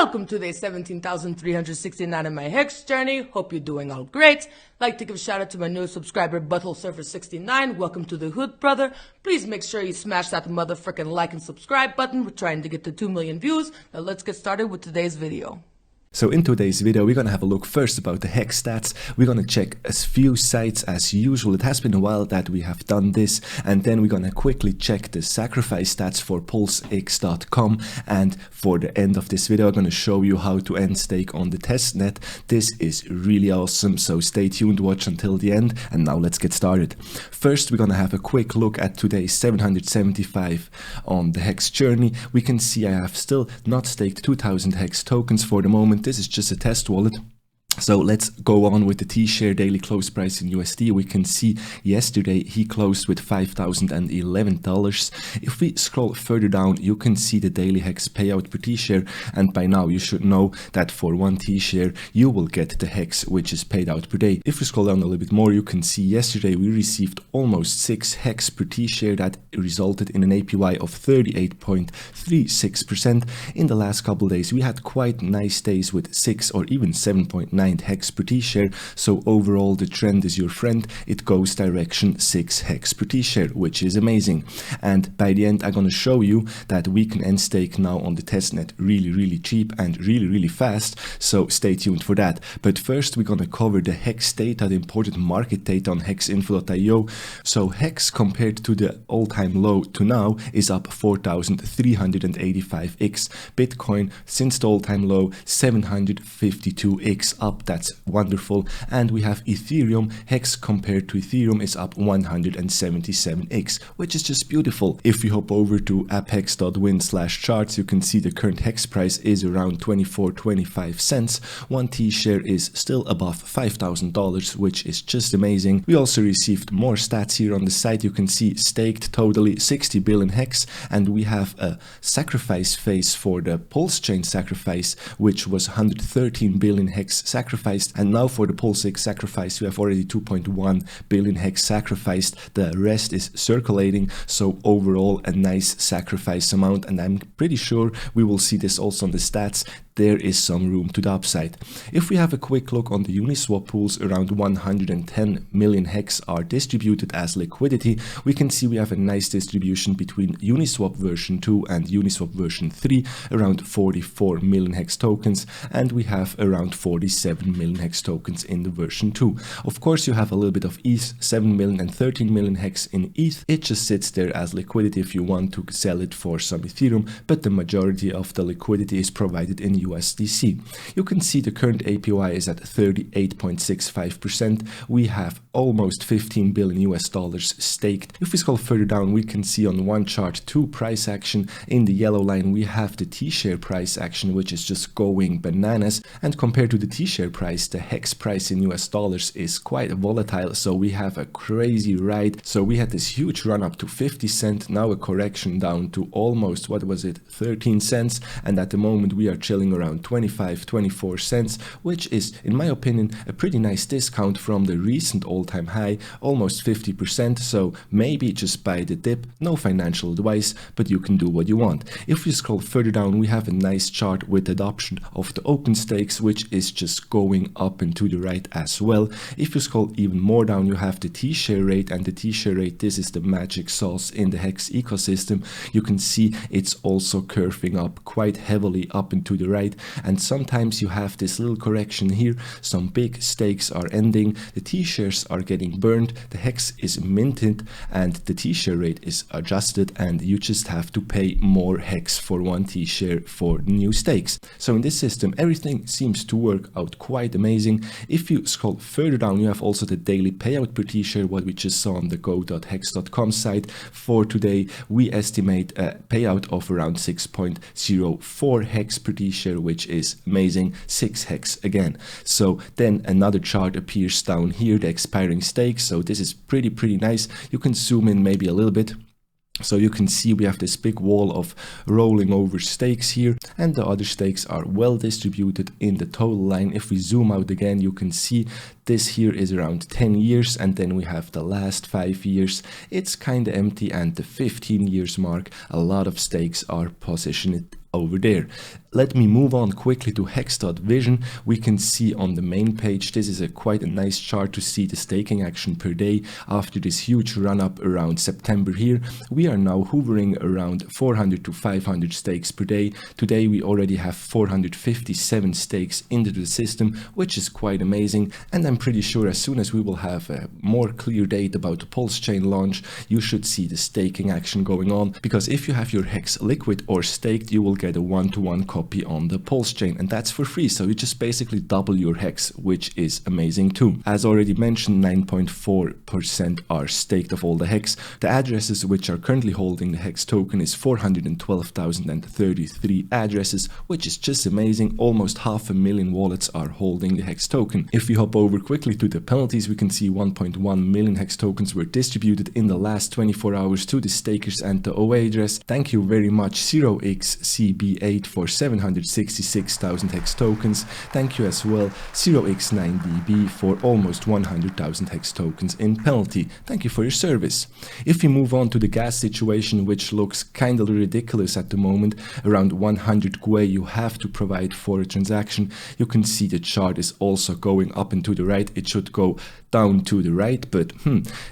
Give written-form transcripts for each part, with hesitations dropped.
Welcome to day 17,369 in my HEX journey. Hope you're doing all great. Like to give a shout out to my newest subscriber, Butthole69. Welcome to the hood, brother. Please make sure you smash that motherfucking like and subscribe button. We're trying to get to 2 million views. Now let's get started with today's video. So in today's video, we're going to have a look first about the HEX stats. We're going to check a few sites as usual. It has been a while that we have done this. And then we're going to quickly check the sacrifice stats for Pulsex.com. And for the end of this video, I'm going to show you how to end stake on the testnet. This is really awesome. So stay tuned, watch until the end. And now let's get started. First, we're going to have a quick look at today's 775 on the HEX journey. We can see I have still not staked 2,000 HEX tokens for the moment. This is just a test wallet. So let's go on with the T-share daily close price in USD. We can see yesterday he closed with $5,011. If we scroll further down, you can see the daily HEX payout per T-share. And by now you should know that for one T-share, you will get the HEX, which is paid out per day. If we scroll down a little bit more, you can see yesterday we received almost 6 HEX per T-share. That resulted in an APY of 38.36%. In the last couple of days, we had quite nice days with 6 or even 7.9 HEX per T-share. So overall the trend is your friend. It goes direction 6 HEX per T-share, which is amazing. And by the end I'm going to show you that we can end stake now on the testnet really cheap and really fast. So stay tuned for that. But first we're going to cover the HEX data, the important market data on hexinfo.io. So HEX compared to the all-time low to now is up 4,385x. Bitcoin since the all-time low 752x up. That's wonderful. And we have Ethereum. HEX compared to Ethereum is up 177x, which is just beautiful. If we hop over to apphex.win/charts, you can see the current HEX price is around 24.25 cents. One T-share is still above $5,000, which is just amazing. We also received more stats here on the site. You can see staked totally 60 billion HEX, and we have a sacrifice phase for the Pulsechain sacrifice, which was 113 billion HEX sacrificed, and now for the PulseX sacrifice we have already 2.1 billion HEX sacrificed. The rest is circulating, so overall a nice sacrifice amount, and I'm pretty sure we will see this also on the stats. There is some room to the upside. If we have a quick look on the Uniswap pools, around 110 million HEX are distributed as liquidity. We can see we have a nice distribution between Uniswap version 2 and Uniswap version 3, around 44 million HEX tokens, and we have around 47 million HEX tokens in the version 2. Of course you have a little bit of ETH, 7 million and 13 million HEX in ETH. It just sits there as liquidity if you want to sell it for some Ethereum, but the majority of the liquidity is provided in USDC. You can see the current APY is at 38.65%. We have almost 15 billion US dollars staked. If we scroll further down, we can see on one chart 2 price action. In the yellow line we have the T-share price action, which is just going bananas, and compared to the T-share price, the HEX price in US dollars is quite volatile, so we have a crazy ride. So we had this huge run up to 50 cents, now a correction down to almost, what was it, 13 cents, and at the moment we are chilling around 24 cents, which is in my opinion a pretty nice discount from the recent all-time high, almost 50%. So maybe just buy the dip. No financial advice, but you can do what you want. If we scroll further down, we have a nice chart with adoption of the open stakes, which is just going up and to the right as well. If you scroll even more down, you have the T-share rate, and the T-share rate, this is the magic sauce in the HEX ecosystem. You can see it's also curving up quite heavily up and to the right, and sometimes you have this little correction here. Some big stakes are ending, the T-shares are getting burned, the HEX is minted, and the T-share rate is adjusted, and you just have to pay more HEX for one T-share for new stakes. So in this system everything seems to work out quite amazing. If you scroll further down, you have also the daily payout per T-share, what we just saw on the go.hex.com site. For today we estimate a payout of around 6.04 HEX per T-share, which is amazing. 6 HEX again. So then another chart appears down here, the expiring stakes. So this is pretty nice. You can zoom in maybe a little bit. So you can see we have this big wall of rolling over stakes here, and the other stakes are well distributed in the total line. If we zoom out again, you can see This here is around 10 years, and then we have the last 5 years. It's kind of empty, and the 15 years mark, a lot of stakes are positioned over there. Let me move on quickly to HEX.vision. We can see on the main page, this is quite a nice chart to see the staking action per day after this huge run up around September here. We are now hovering around 400 to 500 stakes per day. Today we already have 457 stakes into the system, which is quite amazing, and I'm pretty sure as soon as we will have a more clear date about the Pulsechain launch, you should see the staking action going on, because if you have your HEX liquid or staked, you will get a one-to-one copy on the Pulsechain, and that's for free, so you just basically double your HEX, which is amazing too. As already mentioned, 9.4% are staked of all the HEX. The addresses which are currently holding the HEX token is 412,033 addresses, which is just amazing. Almost 500,000 wallets are holding the HEX token. If we hop over quickly to the penalties, we can see 1.1 million HEX tokens were distributed in the last 24 hours to the stakers and the OA address. Thank you very much 0xCB8 for 766,000 HEX tokens. Thank you as well 0x9DB for almost 100,000 HEX tokens in penalty. Thank you for your service. If we move on to the gas situation, which looks kind of ridiculous at the moment, around 100 GUI you have to provide for a transaction. You can see the chart is also going up and to the right. It should go down to the right, but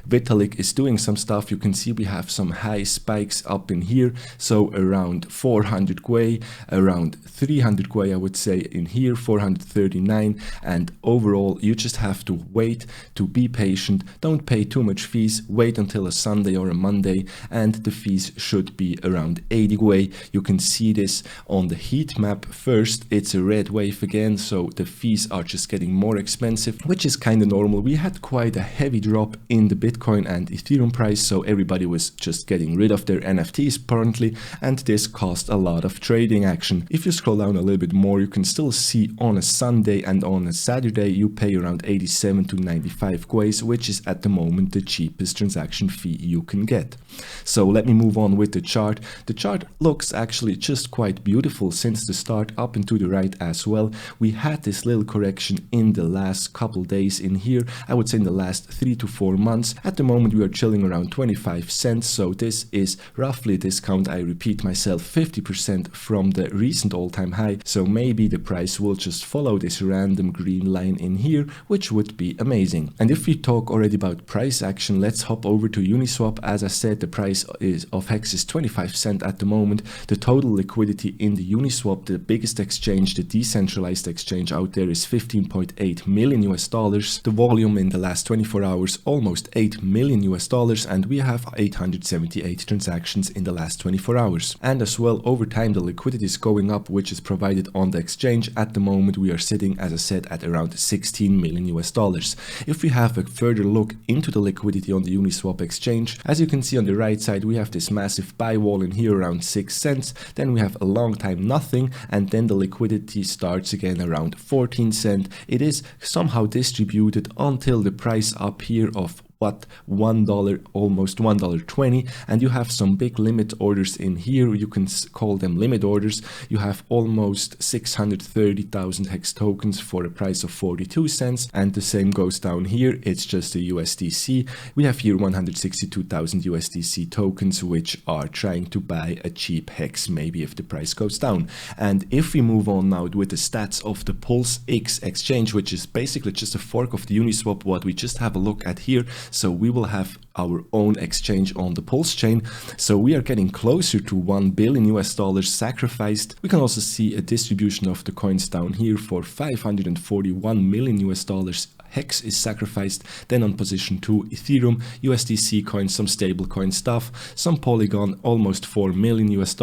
Vitalik is doing some stuff. You can see we have some high spikes up in here, so around 400 GUI, around 300 GUI I would say in here, 439, and overall you just have to wait, to be patient, don't pay too much fees, wait until a Sunday or a Monday, and the fees should be around 80 GUI. You can see this on the heat map. First it's a red wave again, so the fees are just getting more expensive, which is kind of normal. We had quite a heavy drop in the Bitcoin and Ethereum price, so everybody was just getting rid of their NFTs apparently, and this caused a lot of trading action. If you scroll down a little bit more, you can still see on a Sunday and on a Saturday you pay around 87 to 95 GUIs, which is at the moment the cheapest transaction fee you can get. So let me move on with the chart. The chart looks actually just quite beautiful since the start, up and to the right as well. We had this little correction in the last couple days in here, I would say in the last 3 to 4 months. At the moment we are chilling around 25 cents, so this is roughly a discount, I repeat myself, 50% from the recent all-time high, so maybe the price will just follow this random green line in here, which would be amazing. And if we talk already about price action, let's hop over to Uniswap. As I said, the price of HEX is 25 cents at the moment. The total liquidity in the Uniswap, the biggest exchange, the decentralized exchange out there, is $15.8 million US. The volume in the last 24 hours almost $8 million US, and we have 878 transactions in the last 24 hours. And as well, over time the liquidity is going up, which is provided on the exchange. At the moment we are sitting, as I said, at around $16 million US. If we have a further look into the liquidity on the Uniswap exchange, as you can see on the right side, we have this massive buy wall in here around 6 cents, then we have a long time nothing, and then the liquidity starts again around 14 cents. It is somehow distributed until the price up here of $1, almost $1.20, and you have some big limit orders in here. You can call them limit orders. You have almost 630,000 HEX tokens for a price of 42 cents, and the same goes down here. It's just a USDC. We have here 162,000 USDC tokens, which are trying to buy a cheap HEX maybe if the price goes down. And if we move on now with the stats of the PulseX exchange, which is basically just a fork of the Uniswap, what we just have a look at here. So we will have our own exchange on the Pulsechain. So we are getting closer to $1 billion US sacrificed. We can also see a distribution of the coins down here for $541 million US. HEX is sacrificed. Then on position 2, Ethereum, USDC coins, some stablecoin stuff, some Polygon, almost $4 million US.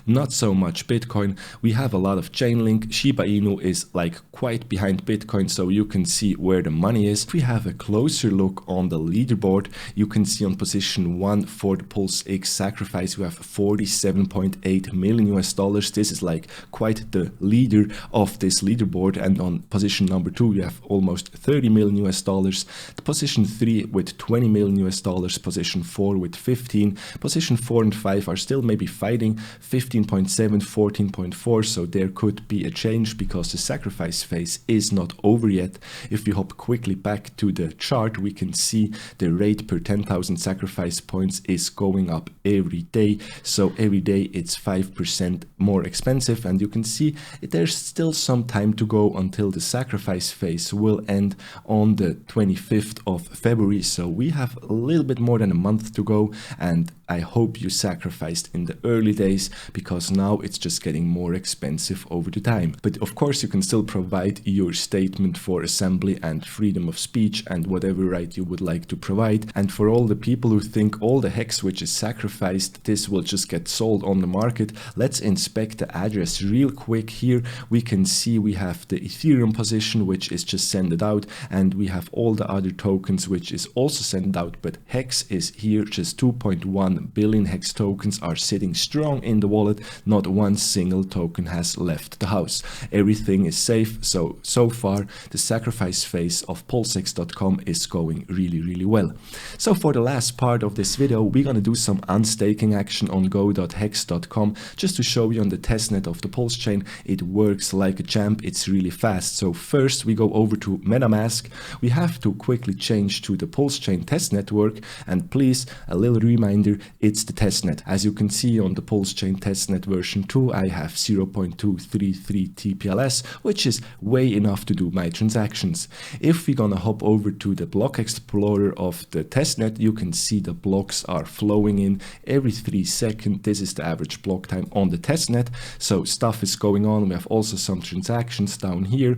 Not so much Bitcoin. We have a lot of Chainlink. Shiba Inu is like quite behind Bitcoin, so you can see where the money is. If we have a closer look on the leaderboard, you can see on position 1 for the PulseX sacrifice, we have $47.8 million US. This is like quite the leader of this leaderboard. And on position number 2, we have almost $30 30 million US dollars, position 3 with 20 million US dollars, position 4 with 15, position 4 and 5 are still maybe fighting 15.7, 14.4, so there could be a change because the sacrifice phase is not over yet. If we hop quickly back to the chart, we can see the rate per 10,000 sacrifice points is going up every day, so every day it's 5% more expensive, and you can see there's still some time to go until the sacrifice phase will end on the 25th of February, so we have a little bit more than a month to go, and I hope you sacrificed in the early days because now it's just getting more expensive over the time. But of course you can still provide your statement for assembly and freedom of speech and whatever right you would like to provide. And for all the people who think all the hex which is sacrificed, this will just get sold on the market, let's inspect the address real quick. Here we can see we have the Ethereum position which is just sent out, and we have all the other tokens which is also sent out, but hex is here. Just 2.1 billion hex tokens are sitting strong in the wallet. Not one single token has left the house. Everything is safe. So far the sacrifice phase of PulseX.com is going really well. So for the last part of this video, we're gonna do some unstaking action on go.hex.com just to show you on the testnet of the Pulse chain. It works like a champ. It's really fast. So first we go over to MetaMask. We have to quickly change to the Pulsechain Testnet network, and please, a little reminder, it's the testnet. As you can see on the Pulsechain Testnet version 2, I have 0.233 TPLS, which is way enough to do my transactions. If we're gonna hop over to the block explorer of the testnet, you can see the blocks are flowing in every 3 seconds. This is the average block time on the testnet, so stuff is going on. We have also some transactions down here.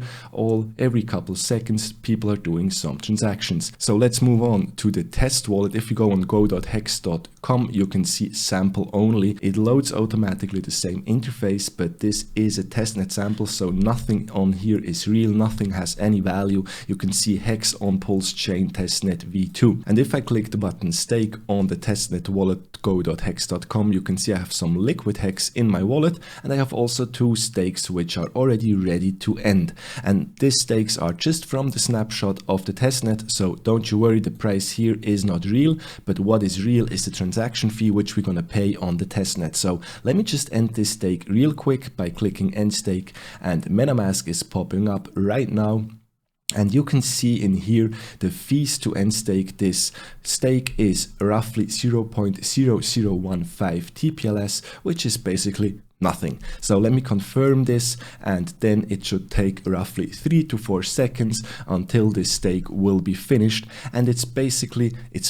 Every couple of seconds people are doing some transactions. So let's move on to the test wallet. If you go on go.hex.com, you can see sample only. It loads automatically the same interface, but this is a testnet sample, so nothing on here is real, nothing has any value. You can see hex on Pulsechain Testnet V2. And if I click the button stake on the testnet wallet go.hex.com, you can see I have some liquid hex in my wallet, and I have also 2 stakes which are already ready to end. And these stakes are just from the snapshot of the testnet, so don't you worry, the price here is not real, but what is real is the transaction fee which we're gonna pay on the testnet. So let me just end this stake real quick by clicking end stake, and MetaMask is popping up right now. And you can see in here the fees to end stake. This stake is roughly 0.0015 TPLS, which is basically nothing. So let me confirm this, and then it should take roughly 3 to 4 seconds until this stake will be finished. And it's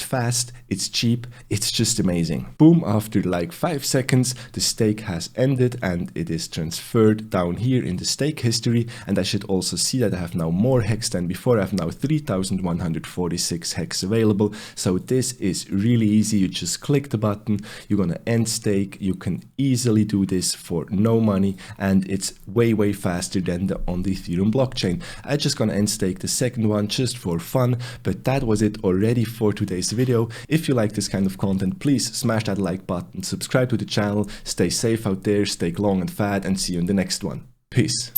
fast, it's cheap, it's just amazing. Boom, after like 5 seconds the stake has ended and it is transferred down here in the stake history. And I should also see that I have now more hex than before. I have now 3,146 hex available. So this is really easy. You just click the button, you're gonna end stake. You can easily do this for no money, and it's way faster than on the Ethereum blockchain. I'm just gonna end stake the second one just for fun, but that was it already for today's video. If you like this kind of content, please smash that like button, subscribe to the channel, stay safe out there, stay long and fat, and see you in the next one. Peace.